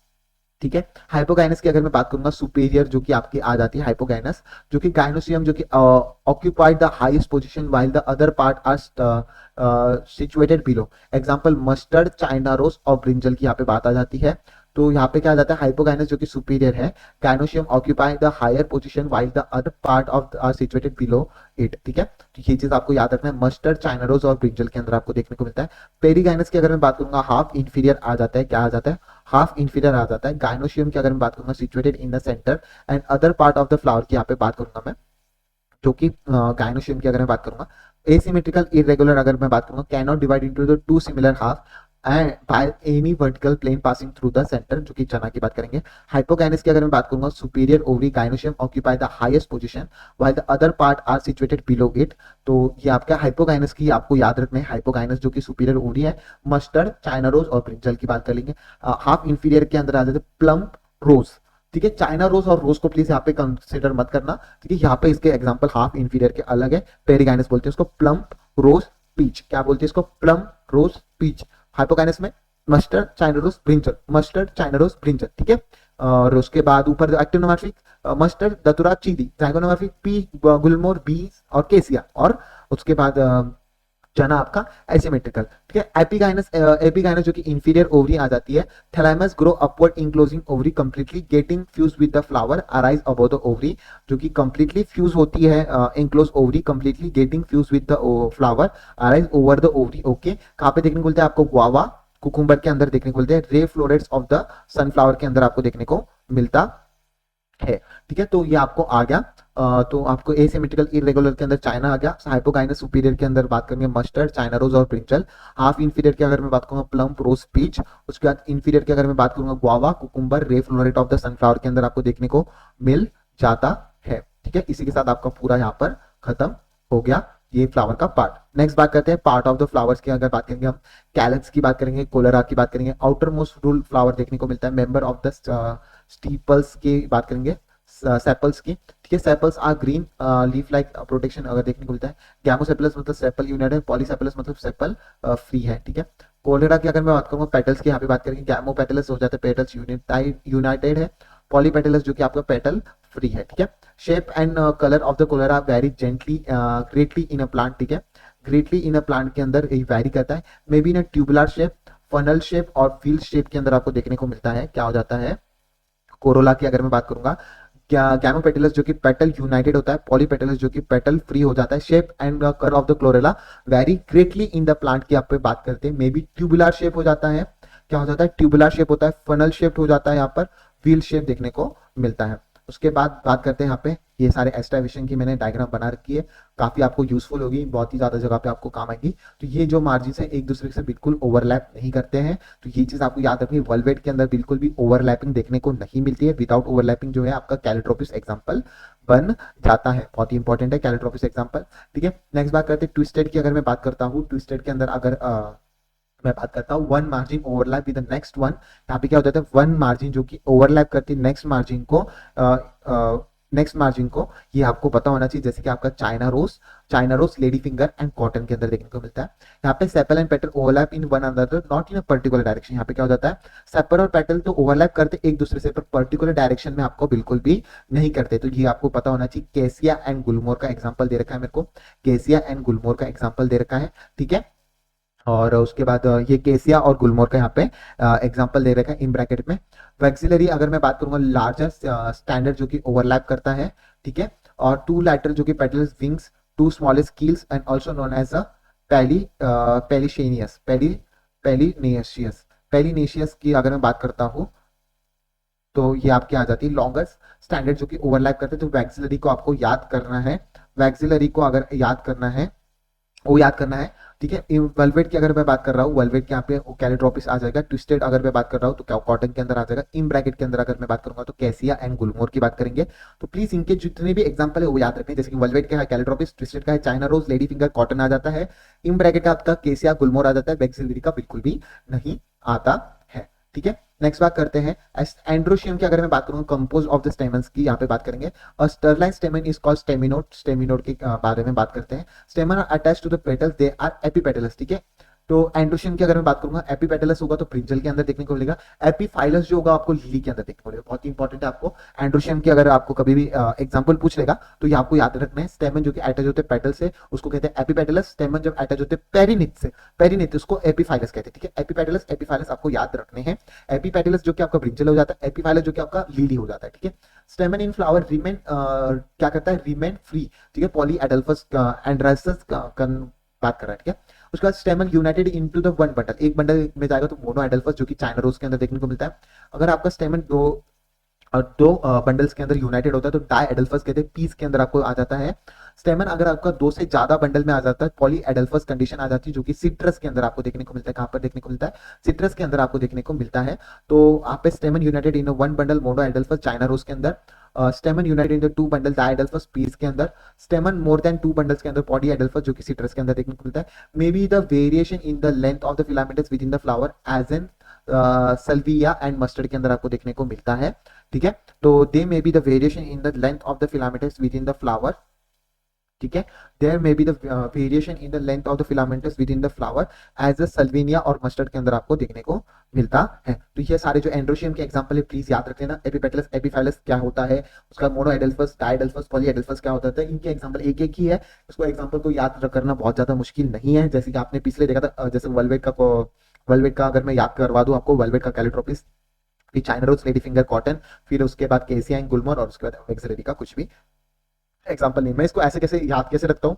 ठीक है। हाइपोगाइनस की अगर मैं बात करूंगा, सुपीरियर जो कि आपकी आ जाती है हाइपोगाइनस, जो कि गाइनोसियम जो कि occupied the highest position while the other part are situated below. Example mustard, China rose और ब्रिंजल की यहाँ पे बात आ जाती है। तो यहाँ पे क्या आ जाता है, हाइपोगाइनस जो कि सुपीरियर है, gynoecium occupying the higher position while the other part of are situated below it, ठीक है। तो ये चीज आपको याद रखना है, मस्टर्ड, चाइना रोज और ब्रिंजल के अंदर आपको देखने को मिलता है। पेरीगाइनस की अगर मैं बात करूंगा, हाफ इंफीरियर आ जाता है, क्या आ जाता है? हाफ इंफीरियर आ जाता है। गाइनोशियम की अगर मैं बात करूंगा, situated in the centre and other part of the flower की यहाँ पे बात करूंगा मैं, जो कि गाइनोशियम की अगर मैं बात करूंगा। एसिमेट्रिकल, इरेगुलर अगर मैं बात करूंगा, can not divide into the two similar half and by any vertical plane passing through the centre, जो कि चना की बात करेंगे। हाइपोगाइनस की अगर मैं बात करूंगा, superior ovary gynoecium occupy the highest position while the other part are situated below it. तो ये आपका हाइपोगाइनस की आपको याद रखना है, हाइपोगाइनस जो कि सुपीरियर ओवरी है, मस्टर्ड, चाइना रोज और ब्रिंजल की बात कर लेंगे। हाफ इंफीरियर के अंदर आ जाते प्लम्प रोज, ठीक है। चाइना रोज और रोज को प्लीज यहाँ पे कंसिडर मत करना, ठीक है। यहाँ पे इसके एग्जांपल हाफ इंफीरियर के अलग है। पेरिगाइनस बोलते हैं उसको, प्लम्प रोज पीच, क्या बोलते हैं इसको, प्लम रोज पीच। हाइपोकाइनस में mustard, China rose, brinjal, mustard, China rose, brinjal, ठीक है। और उसके बाद ऊपर actinomorphic mustard, datura, chilli, zygomorphic pea, gulmohar, बीज और केसिया। और उसके बाद चना आपका एसिमेट्रिकल, ठीक है। एपिगाइनस, एपिगाइनस जो कि इंफीरियर ओवरी आ जाती है। Thalamus grow upward enclosing ovary completely getting fuse with the flower arise above the ovary, जो कि कंप्लीटली फ्यूज होती है, enclose ovary completely getting fuse with the flower arise over the ovary. Okay, कहाँ पे देखने को मिलता है आपको, गुआवा, कुकुम्बर के अंदर देखने को मिलते हैं। Ray florets of the sunflower के अंदर आपको देखने को मिलता है, ठीक है। तो ये आपको आ गया। तो आपको एसिमेट्रिकल इरेगुलर के अंदर चाइना आ गया। हाइपोगाइनस सुपीरियर के अंदर बात करेंगे मस्टर्ड, चाइना रोज और ब्रिंजल। हाफ इंफीरियर की अगर मैं बात करूंगा प्लम, रोज, पीच। उसके बाद इंफीरियर की अगर मैं बात करूंगा गुआवा, कुकुम्बर, रे फ्लोरेट ऑफ द सनफ्लावर के अंदर आपको देखने को मिल जाता है, ठीक है। इसी के साथ आपका पूरा यहाँ पर खत्म हो गया ये फ्लावर का पार्ट। नेक्स्ट बात करते हैं पार्ट ऑफ द फ्लावर्स की अगर बात करेंगे हम, कैलक्स की बात करेंगे, कोलेरा की बात करेंगे, आउटर मोस्ट रूल फ्लावर देखने को मिलता है। मेंबर ऑफ द स्टीपल्स की बात करेंगे, सेपल्स की, ठीक है। Sepals are green leaf like protection अगर देखने को मिलता है। गैमोसेपलस मतलब सेपल यूनाइट है, पॉलीसेपलस मतलब सेपल फ्री है, ठीक है। कोलेरा की अगर मैं बात करूंगा पेटल्स की यहाँ पे बात करेंगे, गैमो पेटल्स हो जाते हैं पेटल्स यूनाइटेड है, पॉलीपेटल्स जो कि आपका पेटल फ्री है, ठीक है। Shape and colour of the corolla vary gently greatly in a plant, ठीक है। ग्रेटली इन अ प्लांट के अंदर ये वेरी करता है, may be in a tubular shape, funnel shape और व्हील शेप के अंदर आपको देखने को मिलता है। क्या हो जाता है, कोरोला की अगर मैं बात करूंगा, गैमोपेटलस जो कि पेटल यूनाइटेड होता है, पॉलीपेटलस जो कि पेटल फ्री हो जाता है। Shape and colour of the chlorella very greatly in the plant की आप पे बात करते हैं, मे बी ट्यूबुलर शेप हो जाता है। क्या हो जाता है, ट्यूबुलर शेप होता है, फनल शेप हो जाता है, यहाँ पर व्हील शेप देखने को मिलता है। उसके बाद बात करते हैं यहाँ पे, ये सारे एस्टाविशन की मैंने डायग्राम बना रखी है, काफी आपको यूजफुल होगी, बहुत ही ज्यादा जगह पे आपको काम आएगी। तो ये जो मार्जिन है एक दूसरे से बिल्कुल ओवरलैप नहीं करते हैं, तो ये चीज आपको याद रखनी, वेलवेट के अंदर बिल्कुल भी ओवरलैपिंग देखने को नहीं मिलती है। विदाउट ओवरलैपिंग जो है आपका कैलिट्रोपिस एग्जाम्पल बन जाता है, बहुत ही इंपॉर्टेंट है कैलिट्रोपिस एग्जाम्पल, ठीक है। नेक्स्ट बात करते हैं ट्विस्टेड की अगर मैं बात करता हूँ, ट्विस्टेड के अंदर अगर मैं बात करता हूँ one margin overlap with the next one, यहाँ पे क्या होता है, वन मार्जिन जो कि ओवरलैप करती है नेक्स्ट मार्जिन को, नेक्स्ट मार्जिन को, ये आपको पता होना चाहिए। जैसे कि आपका China rose, lady finger and cotton के अंदर देखने को मिलता है। यहाँ पे sepal and petal overlap in one another not in a particular direction. यहाँ पे क्या हो जाता है, सेपल और पेटल तो ओवरलैप करते एक दूसरे से, पर पर्टिकुलर डायरेक्शन में आपको बिल्कुल भी नहीं करते। तो ये आपको पता होना चाहिए। केसिया एंड गुलमोर का एग्जाम्पल दे रखा है मेरे को, केसिया एंड गुलमोर का एग्जाम्पल दे रखा है, ठीक है। और उसके बाद ये केसिया और गुलमोर का यहाँ पे एग्जांपल दे रखा है इन ब्रैकेट में। वैक्सिलरी अगर मैं बात करूंगा, लार्जर स्टैंडर्ड जो कि ओवरलैप करता है, ठीक है। और टू लैटरल जो कि petals, wings, two smallest keels and also known as a papilionaceous, papilionaceous, papilionaceous की अगर मैं बात करता हूँ तो ये आपकी आ जाती है लॉन्गर स्टैंडर्ड जो कि ओवरलैप करते हैं। तो वैक्सिलरी को आपको याद करना है, वैक्सिलरी को अगर याद करना है वो याद करना है, ठीक है। वेलवेट की अगर मैं बात कर रहा हूँ, वेलवेट के यहाँ पे कैलिट्रोपिस आ जाएगा। ट्विस्टेड अगर मैं बात कर रहा हूँ तो क्या कॉटन के अंदर आ जाएगा। इन ब्रैकेट के अंदर अगर मैं बात करूंगा तो कैसिया एंड गुलमोर की बात करेंगे। तो प्लीज इनके जितने भी एग्जांपल है वो याद रखें, जैसे कि वेलवेट का है कैलिट्रोपिस, ट्विस्टेड का है China rose, lady finger, cotton आ जाता है। इन ब्रैकेट का आपका केसिया, गुलमोर आ जाता है। वैक्सिलरी का बिल्कुल भी नहीं आता है, ठीक है। नेक्स्ट बात करते हैं एंड्रोशियम की अगर मैं बात करूंगा, कंपोज ऑफ द स्टेमन्स की यहाँ पे बात करेंगे। और sterile stamen is called staminode, staminode के बारे में बात करते हैं। Stamen are attached to the petals, they are epipetalous, ठीक है। तो एंड्रोशियम की अगर मैं बात करूंगा, एपिपेटलस होगा तो ब्रिंजल के अंदर देखने को मिलेगा। एपीफाइलस जो होगा आपको लिली के अंदर देखने को मिलेगा। बहुत इंपॉर्टेंट है आपको एंड्रोशियम की अगर आपको कभी भी एग्जांपल पूछ लेगा तो ये आपको याद रखना है। स्टेमन जो कि अटैच होते हैं पेटल से उसको कहते हैं एपिपेटलस। स्टेमन जब अटैच होते हैं पेरिनिथ से, पेरिनिथ उसको एपीफाइलस कहते हैं, ठीक है। एपिपेटलस, एपीफाइलस आपको याद रखने हैं। एपीपेटलस जो कि आपका ब्रिंजल हो जाता है, एपीफाइलस जो कि आपका लिली हो जाता है, ठीक है। स्टेमन इन फ्लावर रिमेन क्या करता है, रिमेन फ्री, ठीक है। पॉली एडल्फस एंड्राइसस बात कर रहा है, ठीक है। उसके बाद स्टेमन United into the one bundle, एक बंडल में जाएगा तो मोनो एडल्फस जो कि चाइना रोज के अंदर देखने को मिलता है। अगर आपका स्टेमन दो बंडल्स के अंदर यूनाइटेड होता है तो डाई एडल्फस कहते हैं, पीस के अंदर आपको आ जाता है। स्टेमन अगर आपका दो से ज्यादा बंडल में आ जाता है, पॉली एडल्फस कंडीशन आ जाती है, जो कि सिट्रस के अंदर आपको देखने को मिलता है। कहां पर देखने को मिलता है, सिट्रस के अंदर आपको देखने को मिलता है। तो आप पे stamen united in one bundle monadelphous China rose के अंदर, stamen united in two bundle diadelphous peas के अंदर, stamen more than two bundles के अंदर पॉली एडल्फस जो कि सिट्रस के अंदर देखने को मिलता है। May be the variation in the length of the filaments within the flower as an salvia and mustard के अंदर आपको देखने को मिलता है, ठीक है। तो they may be the variation in the length of the filaments within the flower, ठीक है। There may be the variation in the length of the filaments within the flower as a salvinia और मस्टर्ड के अंदर आपको देखने को मिलता है। तो ये सारे जो एंड्रोशियम के एग्जांपल है प्लीज याद रख लेना। एपिपेटलस एपिफाइलस क्या होता है, उसका मोनोएडल्फस, डायडल्फस, पॉलीएडल्फस क्या होता है, इनके एग्जांपल एक एक ही है। उसको एग्जांपल को याद करना बहुत ज्यादा मुश्किल नहीं है। जैसे कि आपने पिछले देखा था, जैसे वेलवेट का अगर मैं याद करवा दूं आपको, वेलवेट का कैलिट्रोपिस, फिर China rose, lady finger cotton, फिर उसके बाद केसिया गुलमोर, और उसके बाद वेक्सरेरी का कुछ भी एग्जाम्पल नहीं। मैं इसको ऐसे कैसे याद कैसे रखता हूँ,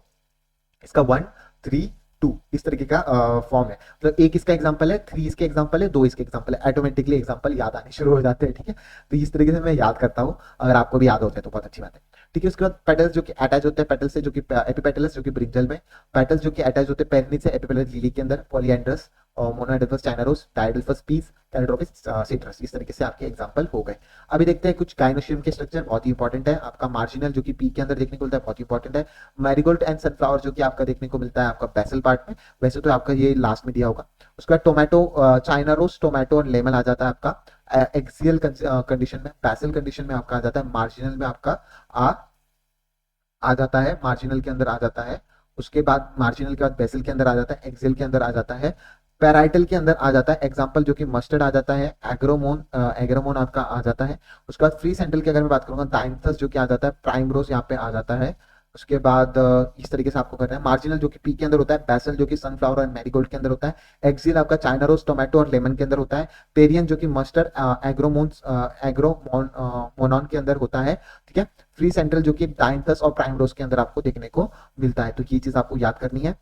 इसका 1 3 2 इस तरीके का फॉर्म है। मतलब एक इसका एग्जांपल है, 3 इसके एग्जांपल है, 2 इसके एग्जांपल है, ऑटोमेटिकली एग्जांपल याद आने शुरू हो जाते हैं, ठीक है। तो इस तरीके से मैं याद करता हूँ, अगर आपको भी याद होते हैं तो बहुत अच्छी बात है, ठीक है। उसके बाद पेटल्स जो कि अटैच होते हैं पेटल से, जो कि एपिपेटल्स जो कि ब्रिंजल में, पेटल्स जो कि अटैच होते हैं पेरनिस से, एपिपेटल लिली के अंदर, पॉलीएंड्रस और मोनोएडल्फस, चाइनारोस, डायडल्फस, पीस, कैलिट्रोपिस, सिट्रस, इस तरीके से आपके एग्जांपल हो गए। अभी देखते हैं कुछ गायनोशियम के स्ट्रक्चर, बहुत ही इंपॉर्टेंट है। आपका मार्जिनल जो कि पी के अंदर देखने को मिलता है, बहुत ही इंपॉर्टेंट है। मैरीगोल्ड एंड सनफ्लावर जो कि आपका देखने को मिलता है आपका बेसल पार्ट में, वैसे तो आपका ये लास्ट में दिया होगा। उसके बाद टोमेटो, चाइना रोज, टोमेटो और लेमन आ जाता है आपका एक्सियल कंडीशन में, बेसल कंडीशन में आपका आ जाता है, मार्जिनल में आपका आ जाता है, मार्जिनल के अंदर आ जाता है। उसके बाद मार्जिनल के बाद बेसल के अंदर आ जाता है, एक्सियल के अंदर आ जाता है, पैराइटल के अंदर आ जाता है। एग्जांपल जो कि मस्टर्ड आ जाता है, एग्रोमोन आपका आ जाता है। उसके बाद फ्री सेंट्रल की अगर मैं बात करूंगा, डाइंथस जो कि आ जाता है, प्राइमरोस यहाँ पे आ जाता है। उसके बाद इस तरीके से आपको करना है। मार्जिनल जो कि पी के अंदर होता है, बेसल जो कि सनफ्लावर और मैरीगोल्ड के अंदर होता है, एक्सियल आपका चाइना रोज, टोमेटो और लेमन के अंदर होता है, पेरियन जो कि मस्टर्ड एग्रोमोनॉन के अंदर होता है, ठीक है। फ्री सेंट्रल जो कि डाइंथस और प्राइमरोस के अंदर आपको देखने को मिलता है। तो ये चीज आपको याद करनी है,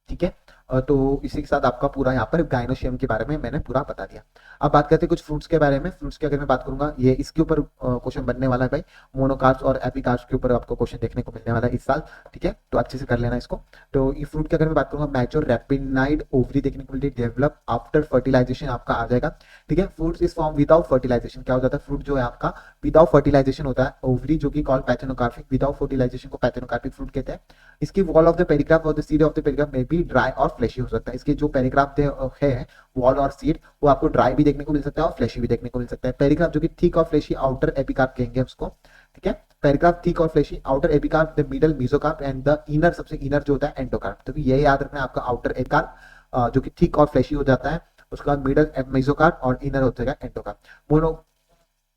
ठीक है। तो इसी के साथ आपका पूरा यहाँ पर गाइनोशियम के बारे में मैंने पूरा बता दिया। अब बात करते हैं कुछ फ्रूट्स के बारे में। फ्रूट्स की अगर मैं बात करूंगा, ये इसके ऊपर क्वेश्चन बनने वाला है भाई, मोनोकार्प्स और एपिकार्प्स के ऊपर आपको क्वेश्चन देखने को मिलने वाला है इस साल, ठीक है। तो अच्छे से कर लेना इसको। तो ये फ्रूट की अगर मैं बात करूंगा, मैच्योर रैपिनाइड ओवरी देखने को मिलती है, डेवलप आफ्टर फर्टिलाइजेशन आपका आ जाएगा, ठीक है। Fruits is form without fertilisation, क्या हो जाता है, फ्रूट जो है आपका विदाउट फर्टिलाइजेशन होता है। ओवरी जो कि कॉल्ड पैथेनोकार्पिक, विदाउट फर्टिलाइजेशन को पैथेनोकार्पिक फ्रूट कहते हैं। इसकी वॉल ऑफ द पेरिग्राफ और द सीड ऑफ द पेरिग्राफ में भी ड्राई और फ्लैशी हो सकता है। इसके जो पेरिग्राफ है, वॉल और सीड, वो आपको ड्राई भी देखने को मिल सकता है और फ्लैशी भी देखने को मिल सकता है। पेरिग्राफ जो कि थिक और फ्लैशी, आउटर एपिकार्प कहेंगे उसको, ठीक है। पेरिग्राफ थिक और fleshy, outer epicarp, the middle mesocarp and the inner, सबसे इनर जो होता है एंडोकार्प। तो ये याद रखना है आपका, आउटर एपिकार्प जो कि थिक और फ्लैशी हो जाता है, उसके बाद मिडल मेसोकार्प और इनर हो जाएगा एंडोकार्प। मोनो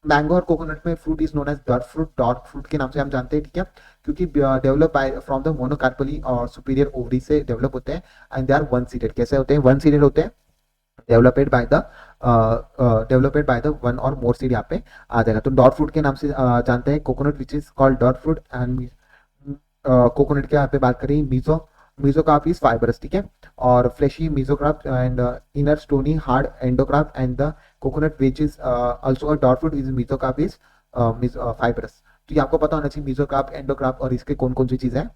मैंगो और कोकोनट में fruit is known as dot fruit के नाम से हम जानते हैं, ठीक है, क्योंकि develop by from the monocarpellary और सुपीरियर ओवरी से डेवलप होते हैं, and they are one seeded. कैसे होते हैं, वन सीडेड होते हैं, डेवलपेड बाय द वन और मोर सीड यहाँ पे आ जाएगा। तो डॉट फ्रूट के नाम से जानते हैं coconut, which is called dot fruit. And coconut के यहाँ पे बात करें, मीजोकार्प इज फाइबरस, ठीक है, और fleshy mesocarp and inner stony hard endocarp, and the coconut which is also a dot fruit is mesocarp is fibrous. तो ये आपको पता होना चाहिए मीजोकार्प, एंडोकार्प और इसके कौन कौन सी चीजें हैं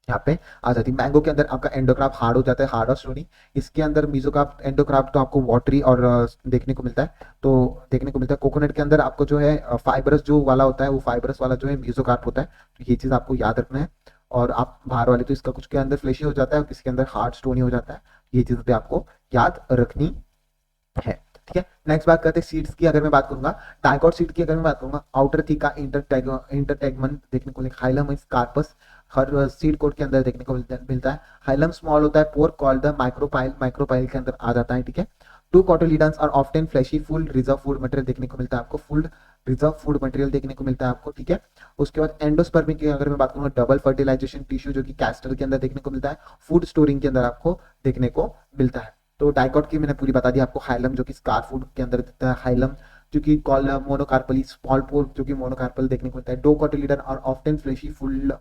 यहाँ पे आ जाती है। मैंगो के अंदर आपका एंडोक्राफ्ट हार्ड हो जाता है, हार्ड और स्टोनी। इसके अंदर मीजोक्राफ्ट, एंडोक्राफ्ट तो आपको वाटरी और देखने को मिलता है, तो देखने को मिलता है। कोकोनट के अंदर आपको जो है फाइबरस जो वाला होता है, वो फाइबरस वाला जो है मीजोक्राफ्ट होता है। तो ये चीज आपको याद रखना है। और आप बाहर वाले तो इसका कुछ के अंदर फ्लेशी हो जाता है और किसी के अंदर हार्ड स्टोनी हो जाता है। ये चीज भी आपको याद रखनी है, ठीक है। नेक्स्ट बात करते हैं सीड्स की। अगर मैं बात करूंगा डाइकॉट सीड की, अगर मैं बात करूंगा, आउटर थीका इंटरटेगमेंट देखने को मिलेगा, हाइलम इज कार्पस हर सीड कोट के अंदर देखने को मिलता है। हाइलम स्मॉल होता है, पोर कॉल्ड द माइक्रोपाइल के अंदर आ जाता है, ठीक है। टू कॉटिलिडन्स और often fleshy full reserve food material देखने को मिलता है आपको, फुल रिजर्व फूड मटेरियल देखने को मिलता है आपको, ठीक है। उसके बाद एंडोस्पर्मी की अगर मैं बात करूंगा, डबल फर्टिलाइजेशन टिश्यू जो कि कैस्टर के अंदर देखने को मिलता है, फूड स्टोरिंग के अंदर आपको देखने को मिलता है। तो डाइकॉट की मैंने पूरी बता दी आपको। हाइलम जो कि स्कार फूड के अंदर देता है, हाइलम जो कि कॉल मोनोकार्पली, स्मॉल पोर जो कि मोनोकार्पल देखने को मिलता है। दो कॉटिलिडन और often fleshy full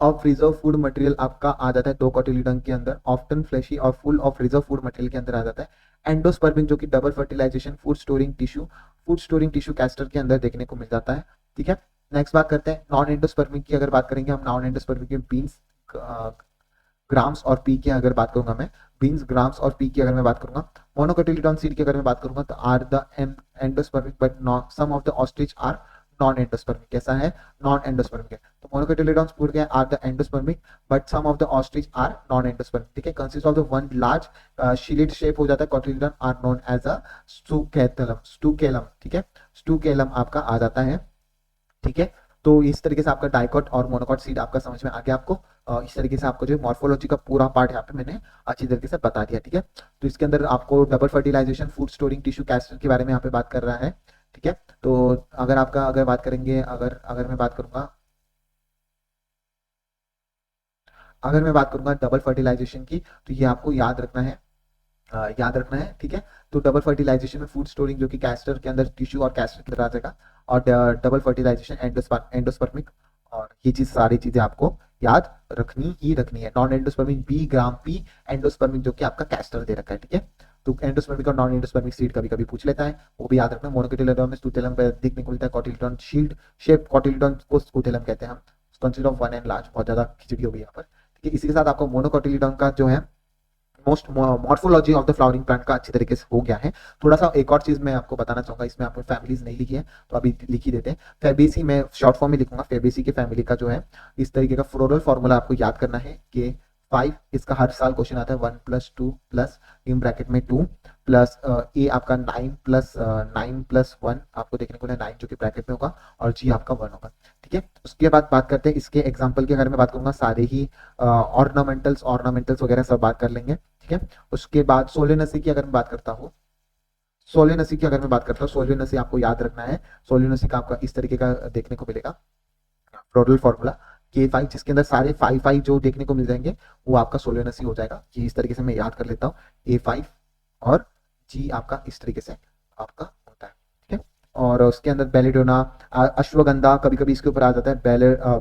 of reserve food material आपका आ जाता है दो कॉटिलिडन के अंदर, ऑफ्टन फ्लैशी और full of reserve food material के अंदर आ जाता है। एंडोस्पर्मिक जो कि double fertilisation food storing tissue castor के अंदर देखने को मिल जाता है, ठीक है। नेक्स्ट बात करते हैं नॉन एंडोस्पर्मिक की। अगर बात करेंगे हम नॉन एंडोस्पर्मिक में बीन्स, ग्राम्स और पी की अगर बात करूंगा मैं, बीन्स, ग्राम्स और पी की अगर मैं बात करूंगा। मोनोकोटिलिडॉन सीड की अगर मैं बात करूंगा, तो are the endospermic but not some of the ostrich are non endospermic. कैसा है? नॉन एंडोस्पर्मिक है। तो मोनोकोटिलेडॉन्स पूरे क्या are the endospermic, but some of the ostrich are non endospermic. ठीक है, consist of the one large shield shape हो जाता है cotyledon are known as a scutellum. Scutellum, ठीक है, स्टूकेलम आपका आ जाता है। ठीक है, तो इस तरीके से आपका डाइकॉट और मोनोकॉट सीड आपका समझ में आ गया आपको। इस तरीके से आपको जो मॉर्फोलॉजी का पूरा पार्ट यहाँ पे मैंने अच्छी तरीके से बता दिया। ठीक है, तो इसके अंदर आपको double fertilisation, food storing, tissue castor के बारे में यहाँ पे बात कर रहा है। ठीक है, तो अगर बात करेंगे, अगर मैं बात करूंगा, डबल फर्टिलाइजेशन की, तो ये आपको याद रखना है, ठीक है। तो डबल फर्टिलाइजेशन में फूड स्टोरिंग जो कि कैस्टर के अंदर, टिश्यू और कैस्टर के अंदर आ जाएगा, और डबल फर्टिलाइजेशन एंडोस्पर्मिक, और ये चीज सारी चीजें आपको याद रखनी है। नॉन एंडोस्पर्मिक बी ग्राम पी, एंडोस्पर्मिक जो कि आपका कैस्टर दे रखा है। ठीक है, तो एंडोस्पर्मिक और नॉन एंडोस्पर्मिक सीड कभी कभी पूछ लेता है, वो भी याद रखना। मोनोकोटिलेडॉन में स्टूटेलम पे देखने को मिलता है, कोटिलेडॉन शील्ड शेप, कोटिलेडॉन को स्कूटेलम कहते हैं हम। Consist of one and large, बहुत ज्यादा खिचड़ी हो गई यहाँ पर। ठीक है, इसी के साथ आपको मोनोकोटिलेडॉन का जो है most morphology of the flowering plant का अच्छी तरीके से हो गया है। थोड़ा सा एक और चीज मैं आपको बताना चाहूंगा, इसमें आपने फैमिलीज नहीं लिखी है तो अभी लिख ही देते हैं। फेबेसी में शॉर्ट फॉर्म में लिखूंगा, फेबेसी की फैमिली का जो है इस तरीके का फ्लोरल फॉर्मूला आपको याद करना है कि 5, इसका हर साल क्वेश्चन आता है, 1+2 प्लस इन ब्रैकेट में 2 प्लस ए आपका 9+1 आपको देखने को 9 जो कि ब्रैकेट में होगा, और जी आपका 1 होगा। ठीक है, उसके बाद बात करते हैं इसके एग्जाम्पल की। अगर मैं बात करूंगा, सारे ही ऑर्नामेंटल्स वगैरह सब बात कर लेंगे। ठीक है, उसके बाद सोलेनसी की अगर मैं बात करता हूँ, सोलेनसी आपको याद रखना है। सोलेनसी का आपका इस तरीके का देखने को मिलेगा फ्लोरल फॉर्मूला K5, जिसके अंदर सारे 5 जो देखने को मिल जाएंगे वो आपका सोलेनसी हो जाएगा। कि इस तरीके से मैं याद कर लेता हूँ, A5 और G आपका इस तरीके से आपका होता है। ठीक है, और उसके अंदर बेलेडोना, अश्वगंधा कभी कभी इसके ऊपर आ जाता है,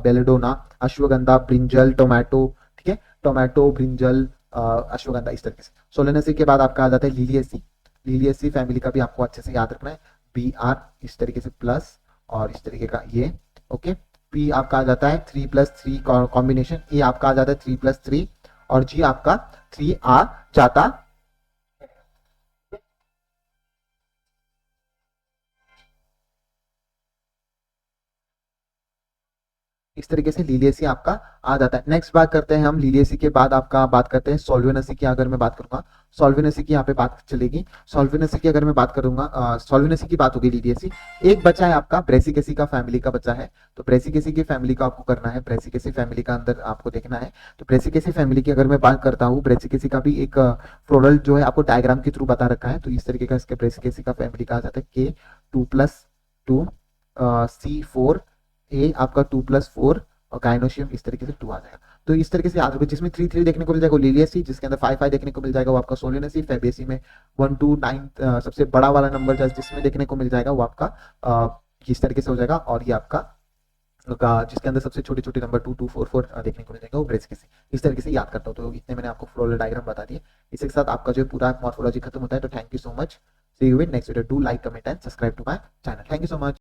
बेलेडोना, अश्वगंधा, ब्रिंजल, टोमेटो। ठीक है, टोमेटो, ब्रिंजल, अश्वगंधा, इस तरीके से। सोलेनसी के बाद आपका आ जाता है लिलियसी। लिलियसी फैमिली का भी आपको अच्छे से याद रखना है, BR इस तरीके से प्लस, और इस तरीके का ये। ओके, P आपका आ जाता है 3+3 कॉम्बिनेशन, A आपका आ जाता है 3+3, और G आपका 3 आ जाता। इस तरीके से लीलियसी आपका आ जाता है। नेक्स्ट बात करते हैं हम लीलियसी के बाद आपका बात करते हैं सोल्वेनेसी की। अगर मैं बात करूंगा, सोल्वेनेसी की यहाँ पे बात चलेगी। सोल्वेनेसी की अगर मैं बात करूंगा, सोल्वेनेसी की बात होगी लीलियसी। एक बच्चा है आपका ब्रेसिकेसी का फैमिली का बच्चा है, तो ब्रेसिकेसी की फैमिली का आपको करना है, ब्रेसिकेसी फैमिली का अंदर आपको देखना है। तो ब्रेसिकेसी फैमिली की अगर मैं बात करता हूँ, ब्रेसिकेसी का भी एक फ्लोरल जो है आपको डायग्राम के थ्रू बता रखा है। तो इस तरीके का इसके ब्रेसिकेसी का फैमिली का आ जाता है, K2+2, C4, ए आपका 2+4, और गाइनोशियम इस तरीके से 2 आ जाएगा। तो इस तरीके से याद रखो, जिसमें 3 देखने को मिल जाएगा लिलियसी, जिसके अंदर 5 देखने को मिल जाएगा वो आपका सोलेनसी। फेबेसी में 1 2 9 सबसे बड़ा वाला नंबर जिसमें देखने को मिल जाएगा वो आपका इस तरीके से हो जाएगा, और ये आपका जिसके अंदर सबसे छोटे छोटे नंबर 2 2 4 4 देखने को मिल जाएगा वो ब्रेसिकेसी। इस तरीके से याद करता हूँ। तो इतने मैंने आपको फ्लोरल डायग्राम बता दिए। इसी के साथ आपका जो पूरा मॉर्फोलॉजी खत्म होता है। तो thank you so much, see you in next video. Do like, comment and subscribe to my channel. Thank you so much.